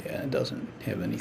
Yeah, it doesn't have any.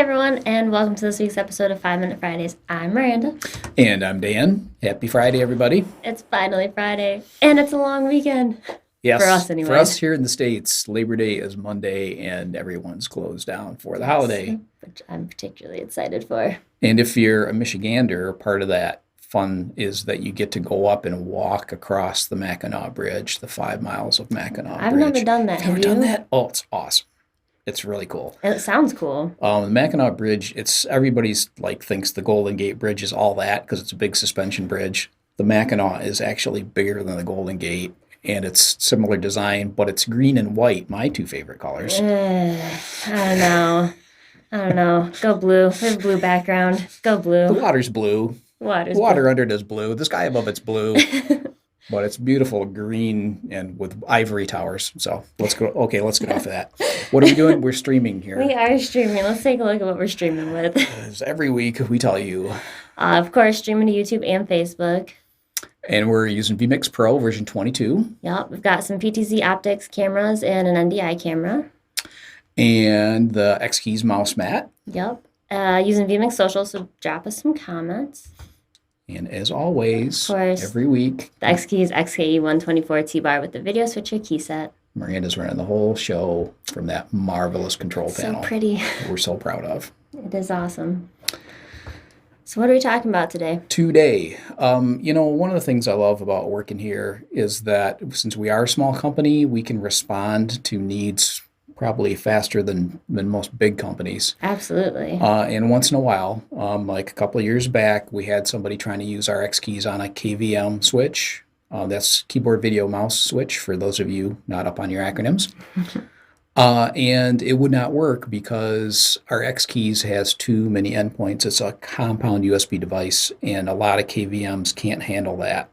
everyone, and welcome to this week's episode of 5 Minute Fridays. I'm Miranda. And I'm Dan. Happy Friday, everybody. It's finally Friday, and it's a long weekend. Yes, For us, anyway. For us here in the States, Labor Day is Monday, and everyone's closed down for the holiday. Which I'm particularly excited for. And if you're a Michigander, part of that fun is that you get to go up and walk across the Mackinac Bridge, the 5 miles of Mackinac Bridge. I've never done that. Have you done that? Oh, it's awesome. It's really cool. It sounds cool. The Mackinac Bridge, everybody's thinks the Golden Gate Bridge is all that because it's a big suspension bridge. The Mackinac is actually bigger than the Golden Gate, and it's similar design, but it's green and white, my two favorite colors. I don't know. Go blue. We have a blue background. Go blue. The water's blue. The water under it is blue. The sky above it's blue. But it's beautiful green and with ivory towers. So let's go. Okay, let's get off of that. What are we doing? We're streaming here. We are streaming. Let's take a look at what we're streaming with. Every week we tell you. Of course, streaming to YouTube and Facebook. And we're using vMix Pro version 22. Yep, we've got some PTZ optics cameras and an NDI camera. And the X-Keys mouse mat. Yep, using vMix Social, so drop us some comments. And as always, of course, every week, the X-Keys XK-12 T-bar with the video switcher key set. Miranda's running the whole show from that marvelous control panel. So pretty. We're so proud of. It is awesome. So what are we talking about today? Today, one of the things I love about working here is that since we are a small company, we can respond to needs probably faster than most big companies. Absolutely. And once in a while, like a couple of years back, we had somebody trying to use our X-Keys on a KVM switch. That's keyboard video mouse switch for those of you not up on your acronyms. And it would not work because our X-Keys has too many endpoints. It's a compound USB device, and a lot of KVMs can't handle that.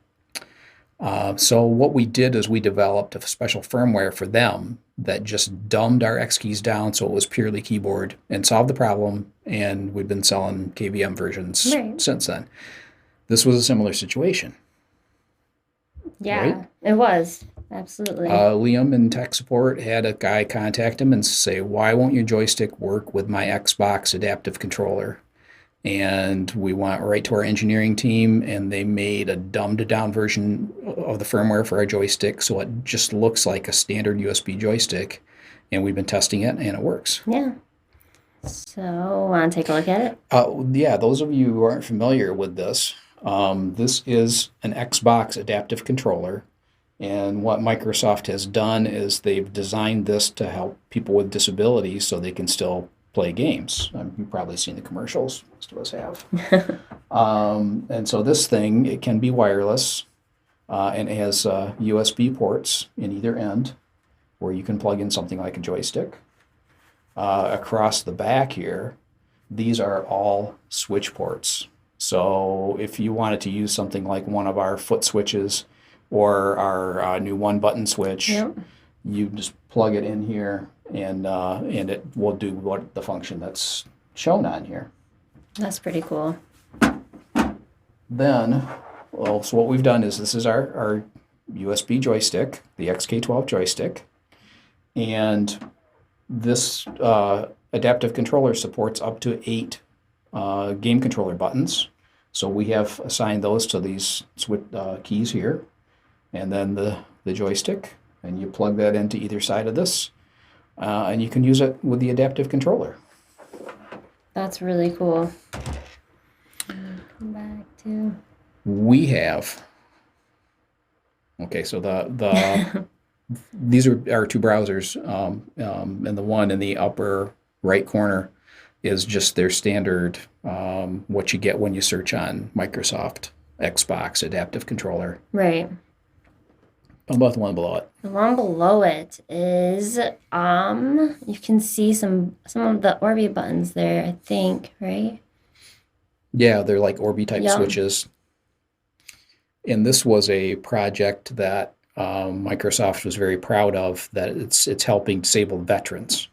So what we did is we developed a special firmware for them that just dumbed our X-Keys down so it was purely keyboard and solved the problem, and we've been selling KVM versions since then. This was a similar situation. Yeah, right? It was. Absolutely. Liam in tech support had a guy contact him and say, why won't your joystick work with my Xbox adaptive controller? And we went right to our engineering team, and they made a dumbed-down version of the firmware for our joystick, so it just looks like a standard USB joystick. And we've been testing it, and it works. Yeah. So, want to take a look at it? Yeah, those of you who aren't familiar with this, this is an Xbox adaptive controller. And what Microsoft has done is they've designed this to help people with disabilities so they can still play games. You've probably seen the commercials. Most of us have. And so this thing, it can be wireless, and it has USB ports in either end where you can plug in something like a joystick. Across the back here, these are all switch ports. So if you wanted to use something like one of our foot switches or our new one-button switch, you just plug it in here, and it will do the function that's shown on here. That's pretty cool. Then, so what we've done is this is our USB joystick, the XK-12 joystick, and this adaptive controller supports up to 8 game controller buttons. So we have assigned those to these keys here, and then the joystick, and you plug that into either side of this, and you can use it with the adaptive controller. That's really cool. Come back to... We have... Okay, so these are our two browsers, and the one in the upper right corner is just their standard, what you get when you search on Microsoft Xbox adaptive controller. Right. How about the one below it? The one below it is, you can see some of the Orbi buttons there, I think, right? Yeah, they're like Orbi type switches. And this was a project that Microsoft was very proud of, that it's helping disabled veterans.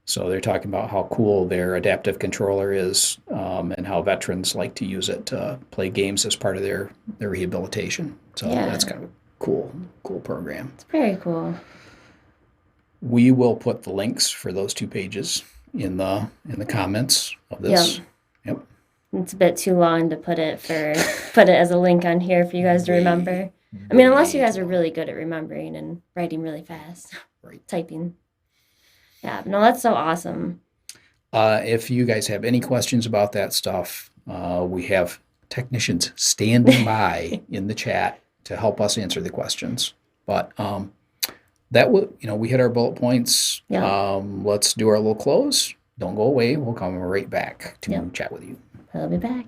So they're talking about how cool their adaptive controller is, and how veterans like to use it to play games as part of their rehabilitation. So that's kind of a cool program. It's very cool. We will put the links for those two pages in the comments of this. Yep. Yep. It's a bit too long to put it as a link on here for you guys to remember. I mean, unless you Way guys too are long. really good at remembering and writing really fast, Right. typing. Yeah, no, that's so awesome. If you guys have any questions about that stuff, we have technicians standing by in the chat to help us answer the questions. But we hit our bullet points. Yeah. Let's do our little close. Don't go away. We'll come right back to Yep. chat with you. I'll be back.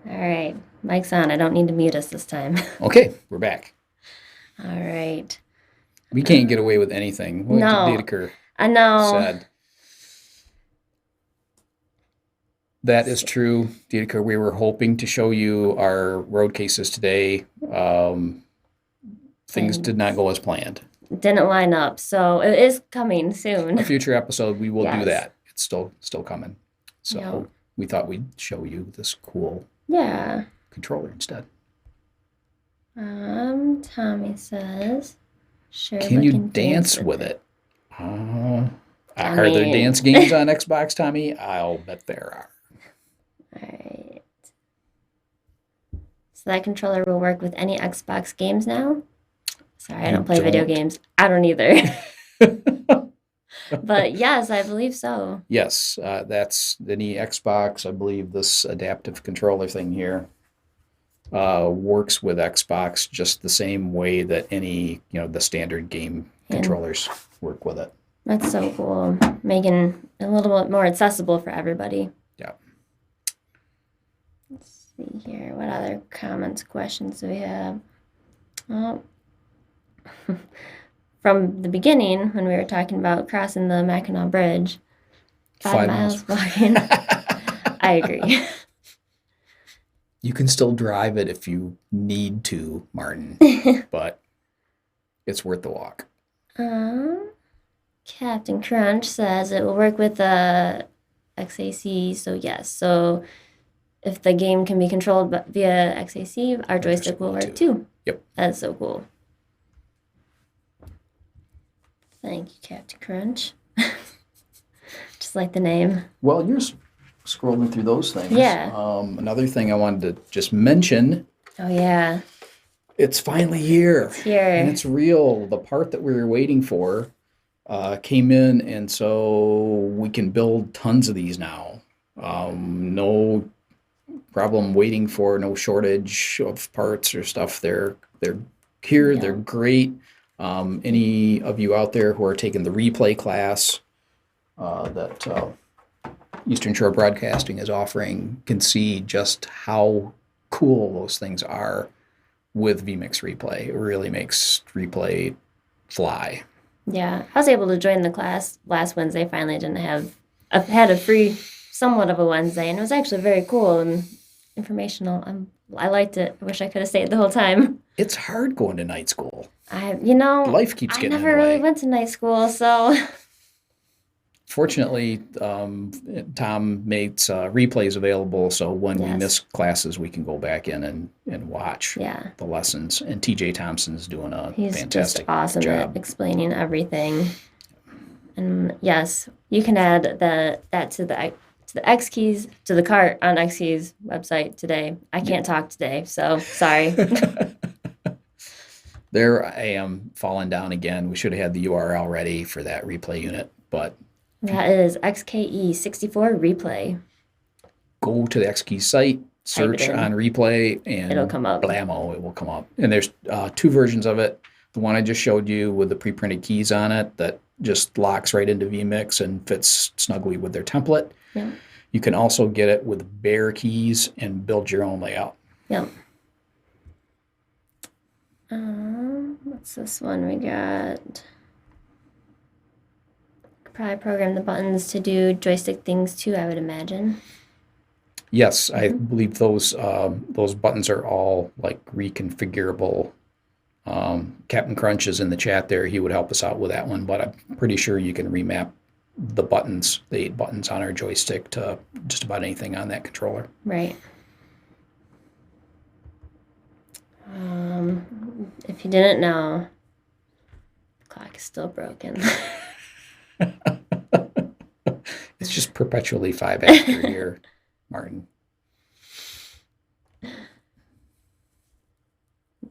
All right, mic's on. I don't need to mute us this time. Okay, we're back. All right. We can't get away with anything. What No, Dedeker I know. said. That is true, Dedeker. We were hoping to show you our road cases today. Things did not go as planned. Didn't line up, so it is coming soon. A future episode, we will do Yes. that. It's still coming. So Yep. we thought we'd show you this cool Yeah. controller instead. Tommy says, sure. Can we you can dance with it? Are there mean- dance games on Xbox, Tommy? I'll bet there are. All right. So that controller will work with any Xbox games now? Sorry, I don't play video games. I don't either. But yes, I believe so. Yes, that's any Xbox. I believe this adaptive controller thing here works with Xbox just the same way that any, the standard game controllers work with it. That's so cool. Making it a little bit more accessible for everybody. Yeah. Let's see here. What other comments, questions do we have? Oh. From the beginning, when we were talking about crossing the Mackinac Bridge, 5 miles walking. I agree. You can still drive it if you need to, Martin, but it's worth the walk. Captain Crunch says it will work with the XAC, so yes. So if the game can be controlled via XAC, our joystick will work too. Yep. That's so cool. Thank you, Captain Crunch. Just like the name. Well, you're scrolling through those things. Yeah. Another thing I wanted to just mention. Oh, yeah. It's finally here. It's here. And it's real. The part that we were waiting for came in, and so we can build tons of these now. No problem waiting for, no shortage of parts or stuff. They're here. Yeah. They're great. Any of you out there who are taking the replay class that Eastern Shore Broadcasting is offering can see just how cool those things are with vMix Replay. It really makes replay fly. Yeah, I was able to join the class last Wednesday. Finally, I've had a free, somewhat of a Wednesday, and it was actually very cool and informational. I liked it. I wish I could have stayed the whole time. It's hard going to night school. Life keeps getting in the way. I never really went to night school, so. Fortunately, Tom makes replays available, so when we miss classes, we can go back in and watch the lessons. And TJ Thompson's doing a fantastic just awesome job at explaining everything. And yes, you can add that to the X keys to the cart on X Keys website today. I can't talk today, so sorry. There I am falling down again. We should have had the URL ready for that replay unit, but that is XKE64 replay. Go to the XKey site, search on replay, and it'll come up. Blammo, it will come up. And there's two versions of it. The one I just showed you with the pre-printed keys on it that just locks right into vMix and fits snugly with their template. Yeah. You can also get it with bare keys and build your own layout. Yep. What's this one we got? probably program the buttons to do joystick things too, I would imagine. Yes, I believe those buttons are all like reconfigurable. Captain Crunch is in the chat there. He would help us out with that one, but I'm pretty sure you can remap the buttons, the 8 buttons on our joystick to just about anything on that controller. Right. If you didn't know, the clock is still broken. It's just perpetually 5 after here, Martin.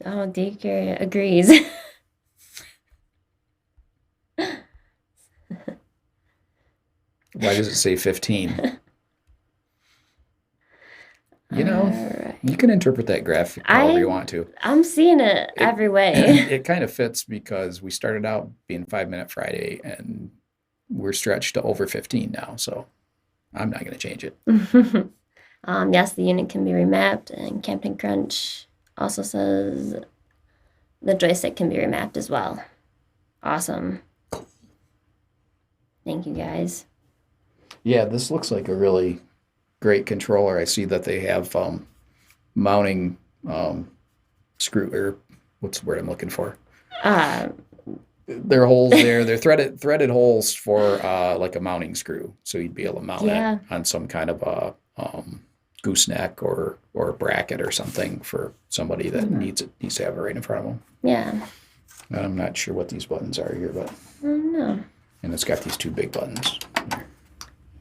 Oh, Daycare agrees. Why does it say 15? You know, Alright. you can interpret that graphic however you want to. I'm seeing it every way. It kind of fits because we started out being 5-Minute Friday and we're stretched to over 15 now, so I'm not going to change it. Yes, the unit can be remapped, and Captain Crunch also says the joystick can be remapped as well. Awesome. Thank you, guys. Yeah, this looks like a really great controller. I see that they have mounting screw, or what's the word I'm looking for? There are holes there. They're threaded holes for like a mounting screw, so you'd be able to mount it on some kind of a gooseneck or a bracket or something for somebody that needs to have it right in front of them. Yeah. And I'm not sure what these buttons are here, but I don't know. And it's got these 2 big buttons.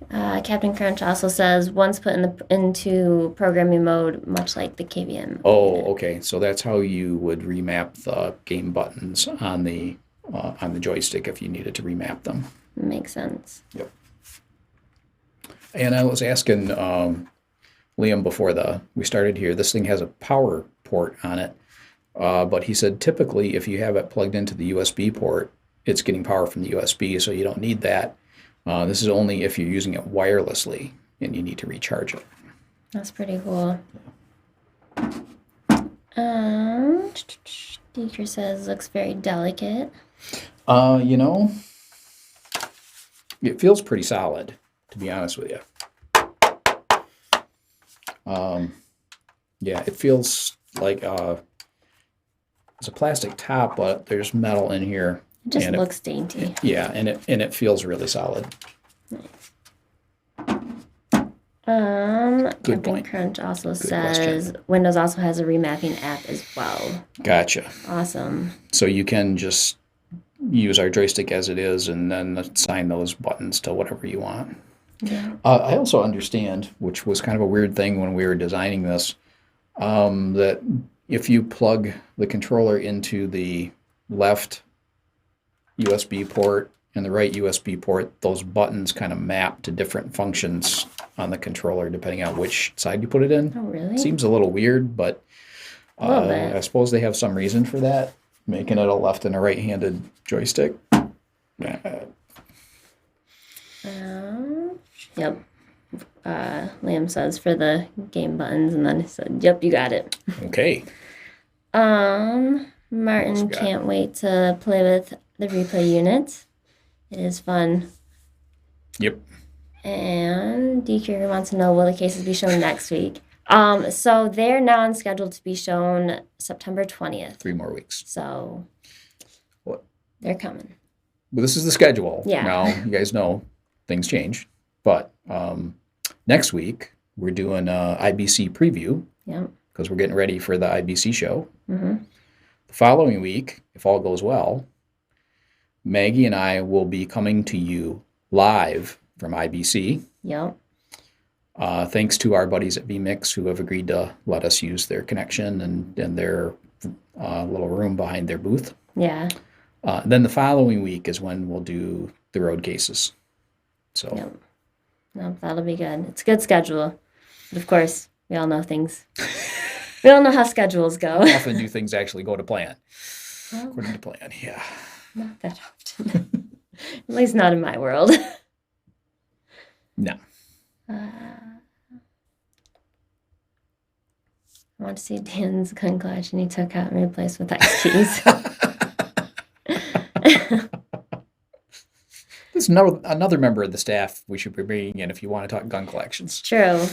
Captain Crunch also says once put into programming mode, much like the KVM. Oh, okay. So that's how you would remap the game buttons on the joystick if you needed to remap them. Makes sense. Yep. And I was asking Liam before we started here. This thing has a power port on it, but he said typically if you have it plugged into the USB port, it's getting power from the USB, so you don't need that. This is only if you're using it wirelessly and you need to recharge it. That's pretty cool. Deeker says looks very delicate. You know, it feels pretty solid, to be honest with you. Yeah, it feels like it's a plastic top, but there's metal in here. It just looks dainty. Yeah, and it feels really solid. Good Good Captain point. Crunch also Good says question. Windows also has a remapping app as well. Gotcha. Awesome. So you can just use our joystick as it is and then assign those buttons to whatever you want. Yeah. I also understand, which was kind of a weird thing when we were designing this, that if you plug the controller into the left USB port and the right USB port, those buttons kind of map to different functions on the controller depending on which side you put it in. Oh, really? Seems a little weird, but A little bit. I suppose they have some reason for that, making it a left and a right-handed joystick. Yep. Liam says for the game buttons, and then he said, "Yep, you got it." Okay. Martin got? can't wait to play with the replay unit. It is fun. Yep. And DQ wants to know, will the cases be shown next week? So they're now on schedule to be shown September 20th. 3 more weeks. So What? they're coming. Well, this is the schedule. Yeah. Now, you guys know things change. But next week, we're doing a IBC preview Yep. because we're getting ready for the IBC show. Mm-hmm. The following week, if all goes well, Maggie and I will be coming to you live from IBC. Yep. Thanks to our buddies at vMix who have agreed to let us use their connection and their little room behind their booth. Yeah. Then the following week is when we'll do the road cases. So Yep. No, that'll be good. It's a good schedule. But of course, we all know things. We all know how schedules go. often do things actually go to plan. Well, According to plan, yeah. not that often. At least not in my world. No. I want to see Dan's gun collection he took out and replaced with XKs. There's another member of the staff we should be bringing in if you want to talk gun collections. True.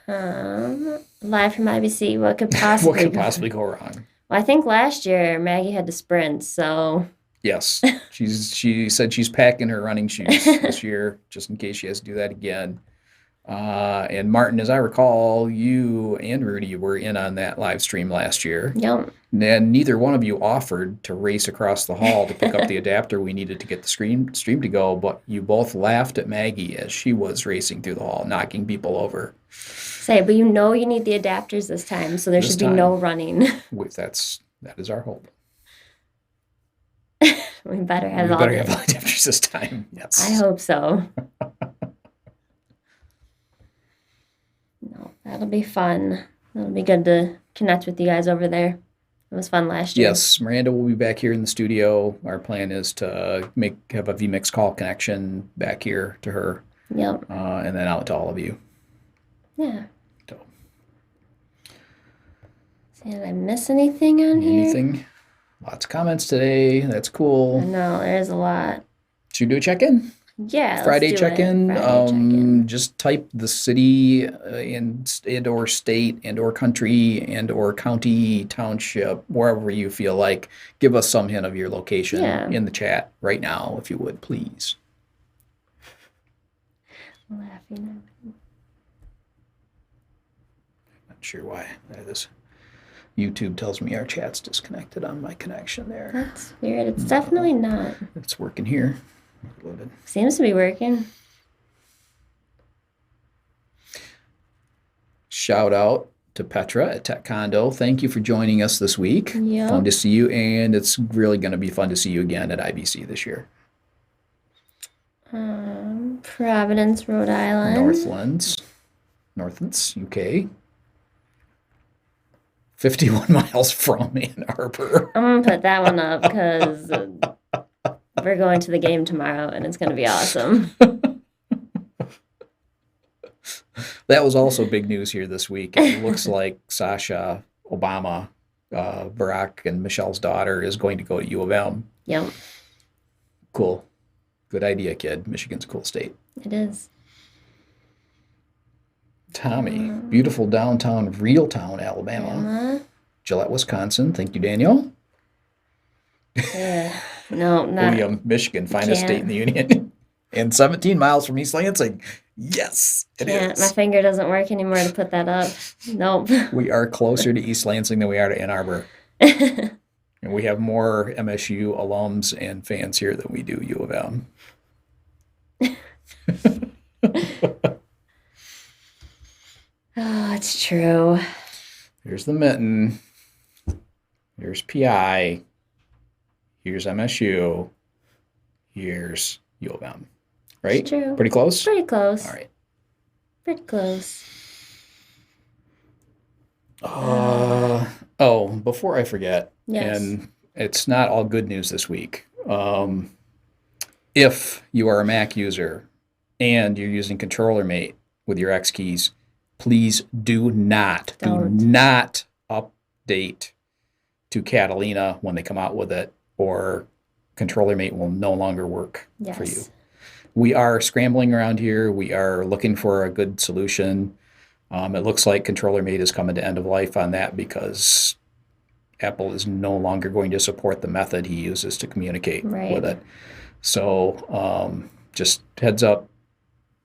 Live from IBC, what could possibly What could go possibly wrong? go wrong? Well, I think last year Maggie had to sprint, so Yes, she said she's packing her running shoes this year just in case she has to do that again. And Martin, as I recall, you and Rudy were in on that live stream last year. yep. And neither one of you offered to race across the hall to pick up the adapter we needed to get the stream to go, but you both laughed at Maggie as she was racing through the hall, knocking people over. Say, but you need the adapters this time, so there This should be no time. running. That is our hope. We better We have all better have the. all adapters this time. Yes. I hope so. No, that'll be fun. It'll be good to connect with you guys over there. It was fun last year. Yes, Miranda will be back here in the studio. Our plan is to have a vMix call connection back here to her, Yep. and then out to all of you. Yeah. So, Did I miss anything on here? anything? Lots of comments today. That's I cool. know, there's a lot. Should we do a check-in? Yeah, let's Friday do it. check-in. Friday check-in. Just type the city and or state and or country and or county, township, wherever you feel like. Give us some hint of your location Yeah. in the chat right now, if you would, please. Laughing. Not sure why that is. YouTube tells me our chat's disconnected on my connection there. That's weird. It's definitely not. It's working here. Loaded. Seems to be working. Shout out to Petra at Tech Condo. Thank you for joining us this week. Yep. Fun to see you, and it's really going to be fun to see you again at IBC this year. Providence, Rhode Island. Northlands, UK. 51 miles from Ann Arbor. I'm gonna put that one up because we're going to the game tomorrow and it's gonna be awesome. That was also big news here this week. It looks like Sasha Obama, Barack and Michelle's daughter, is going to go to U of M. Yep, Cool. Good idea, kid. Michigan's a cool state. it is. Tommy, beautiful downtown Reeltown, Alabama. Emma. Gillette, Wisconsin. Thank you, Daniel. Yeah. No, not. William, Michigan, finest Can't. state in the union. And 17 miles from East Lansing. Yes, it Can't. My is. finger doesn't work anymore to put that up. Nope. We are closer to East Lansing than we are to Ann Arbor. And we have more MSU alums and fans here than we do U of M. Oh, it's true. Here's the mitten. Here's PI. Here's MSU. Here's U of M. Right? It's true. Pretty close? Pretty close. All right. Pretty close. Before I forget, Yes. and it's not all good news this week. If you are a Mac user and you're using ControllerMate with your X keys, please do not Don't. update to Catalina when they come out with it, or ControllerMate will no longer work for you. Yes. We are scrambling around here. We are looking for a good solution. It looks like ControllerMate is coming to end of life on that because Apple is no longer going to support the method he uses to communicate Right. with it. So just heads up,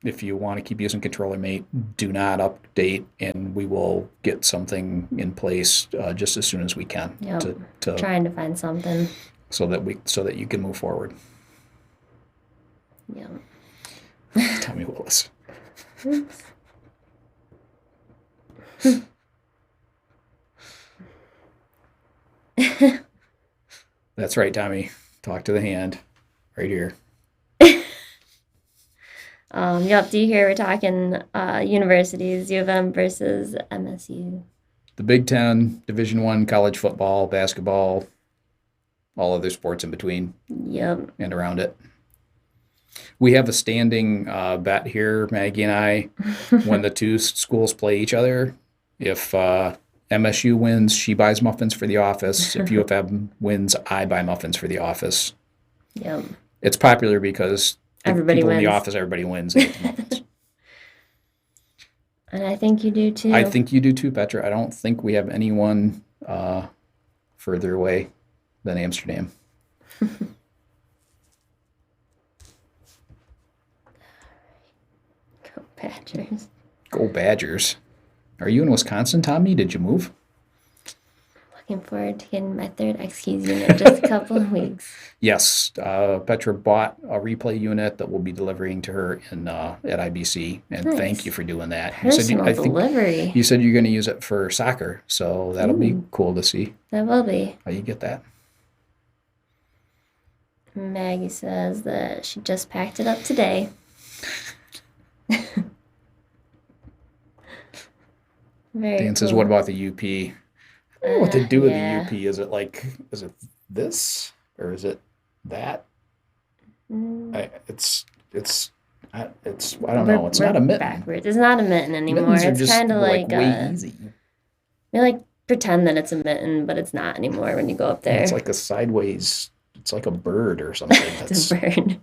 if you want to keep using ControllerMate, do not update, and we will get something in place just as soon as we can Yep. to Trying to find something. so that you can move forward. Yep. Tommy Willis. That's right, Tommy. Talk to the hand. Right here. Yep. Do you hear we're talking universities, U of M versus MSU? The Big Ten, Division I, college football, basketball, all other sports in between Yep. and around it. We have a standing bet here, Maggie and I, when the two schools play each other. If MSU wins, she buys muffins for the office. If U of M wins, I buy muffins for the office. Yep. It's popular because Everybody people in the wins. office, everybody wins. They get the muffins. And I think you do too. I think you do too, Petra. I don't think we have anyone further away than Amsterdam. Go Badgers. Go Badgers. Are you in Wisconsin, Tommy? Did you move? Looking forward to getting my third XKs unit in just a couple of weeks. Yes. Petra bought a replay unit that we'll be delivering to her at IBC. And Nice. Thank you for doing that. Personal I think delivery. you said you're going to use it for soccer. So that'll be Ooh. cool to see That will be. how you get that. Maggie says that she just packed it up today. Very Dan says, cool. what about the UP? I don't know what to do with Yeah. the UP. Is it this or is it that? Mm, I don't know. It's not a we're mitten. backwards. It's not a mitten anymore. Mittens are It's just kind of like way easy. we like pretend that it's a mitten, but it's not anymore when you go up there. It's like a sideways. It's like a bird or something. It's a bird.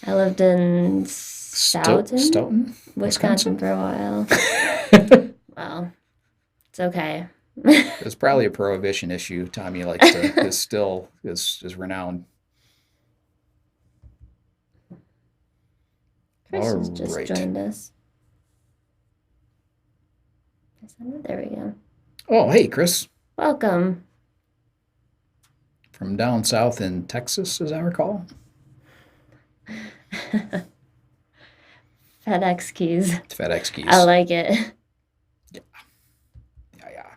I lived in Stoughton, Stoughton, Wisconsin for a while. Well, it's okay. It's probably a prohibition issue. Tommy likes to is renowned. Chris has All just right. joined us. There we go. Oh, hey, Chris Welcome. from down south in Texas, as I recall. FedEx keys. It's FedEx keys. I like it. Yeah.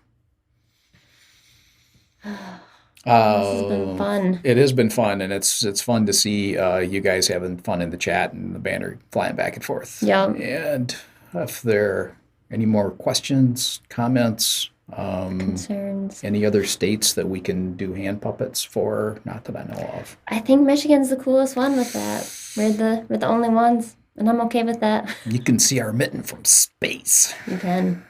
This has been fun. It has been fun, and it's fun to see you guys having fun in the chat and the banner flying back and forth. Yeah. And if there are any more questions, comments, Concerns. any other states that we can do hand puppets for? Not that I know of. I think Michigan's the coolest one with that. We're the only ones, and I'm okay with that. You can see our mitten from space. You can.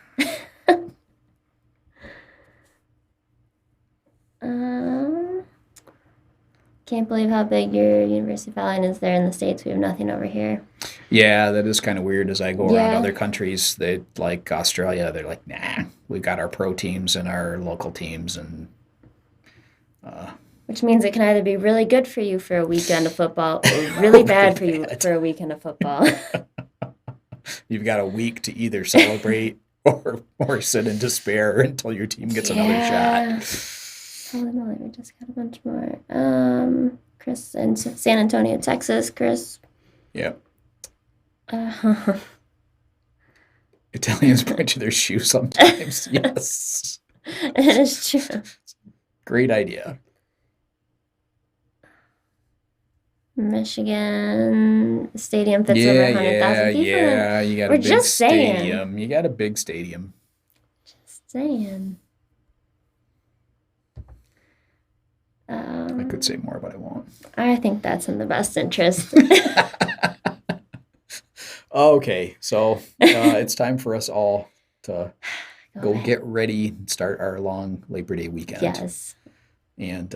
Can't believe how big your University of Allen is there in the States. We have nothing over here. Yeah, that is kind of weird. As I go around Yeah. other countries, they like Australia. They're like, nah, we got our pro teams and our local teams, and Which means it can either be really good for you for a weekend of football or really bad for you for a weekend of football. you've got a week to either celebrate or sit in despair until your team gets another shot. Holy moly, we just got a bunch more. Chris in San Antonio, Texas. Chris. Yep. Uh, Italians point to their shoe sometimes. Yes. it is true. Great idea. Michigan stadium fits over 100,000 people. Yeah. You got We're a big just saying. stadium. You got a big stadium. Just saying. I could say more, but I won't. I think that's in the best interest. Okay, so it's time for us all to go ahead. get ready and start our long Labor Day weekend. Yes. And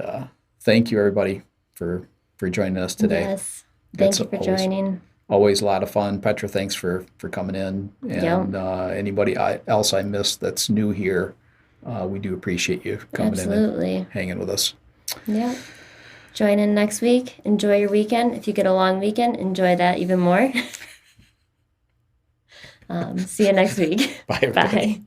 thank you, everybody, for joining us today. Yes. Thank It's you for joining. Always a lot of fun. Petra, thanks for coming in. And anybody else I missed that's new here, we do appreciate you coming in Absolutely. and hanging with us. Yeah. Join in next week. Enjoy your weekend. If you get a long weekend, enjoy that even more. See you next week. Bye, everybody. Bye.